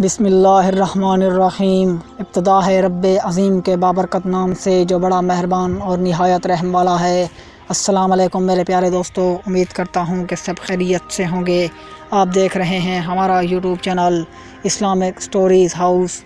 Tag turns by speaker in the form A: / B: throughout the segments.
A: بسم اللہ الرحمن الرحیم۔ ابتدا ہے رب عظیم کے بابرکت نام سے جو بڑا مہربان اور نہایت رحم والا ہے۔ السلام علیکم میرے پیارے دوستو، امید کرتا ہوں کہ سب خیریت سے ہوں گے۔ آپ دیکھ رہے ہیں ہمارا YouTube channel Islamic stories house.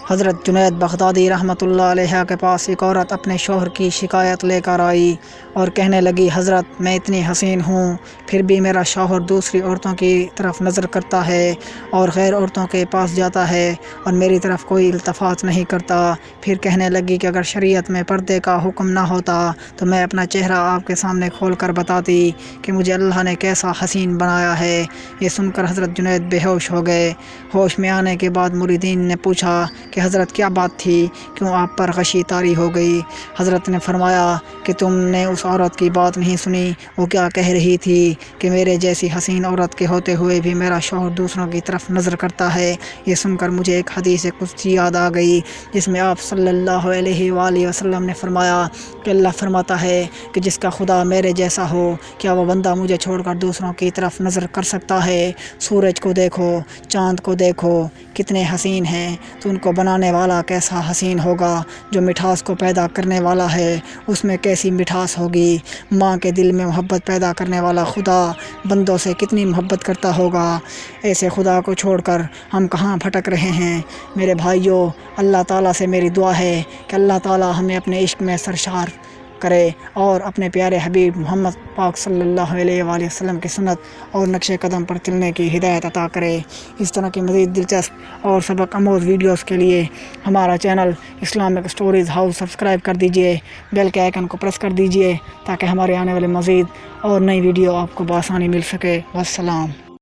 A: حضرت جنید بغدادی رحمۃ اللہ علیہ کے پاس ایک عورت اپنے شوہر کی شکایت لے کر آئی اور کہنے لگی، حضرت میں اتنی حسین ہوں پھر بھی میرا شوہر دوسری عورتوں کی طرف نظر کرتا ہے اور غیر عورتوں کے پاس جاتا ہے اور میری طرف کوئی التفات نہیں کرتا۔ پھر کہنے لگی کہ اگر شریعت میں پردے کا حکم نہ ہوتا تو میں اپنا چہرہ آپ کے سامنے کھول کر بتاتی کہ مجھے اللہ نے کیسا حسین بنایا ہے۔ یہ سن کر حضرت جنید بے ہوش ہو گئے۔ ہوش میں آنے کے بعد مریدین نے پوچھا کہ حضرت کیا بات تھی، کیوں آپ پر غشی طاری ہو گئی؟ حضرت نے فرمایا کہ تم نے اس عورت کی بات نہیں سنی، وہ کیا کہہ رہی تھی کہ میرے جیسی حسین عورت کے ہوتے ہوئے بھی میرا شوہر دوسروں کی طرف نظر کرتا ہے۔ یہ سن کر مجھے ایک حدیث قدسی یاد آ گئی جس میں آپ صلی اللہ علیہ وآلہ وسلم نے فرمایا کہ اللہ فرماتا ہے کہ جس کا خدا میرے جیسا ہو کیا وہ بندہ مجھے چھوڑ کر دوسروں کی طرف نظر کر سکتا ہے؟ سورج کو دیکھو، چاند کو دیکھو کتنے حسین ہیں، تو ان کو بنانے والا کیسا حسین ہوگا؟ جو مٹھاس کو پیدا کرنے والا ہے اس میں کیسی مٹھاس ہوگی؟ ماں کے دل میں محبت پیدا کرنے والا خدا بندوں سے کتنی محبت کرتا ہوگا؟ ایسے خدا کو چھوڑ کر ہم کہاں بھٹک رہے ہیں؟ میرے بھائیوں، اللہ تعالیٰ سے میری دعا ہے کہ اللہ تعالیٰ ہمیں اپنے عشق میں سرشار کرے اور اپنے پیارے حبیب محمد پاک صلی اللہ علیہ وآلہ وسلم کی سنت اور نقش قدم پر چلنے کی ہدایت عطا کرے۔ اس طرح کی مزید دلچسپ اور سبق آموز ویڈیوز کے لیے ہمارا channel Islamic stories house subscribe کر دیجئے، بیل کے آئیکن کو پریس کر دیجئے تاکہ ہمارے آنے والے مزید اور نئی ویڈیو آپ کو بآسانی مل سکے۔ والسلام۔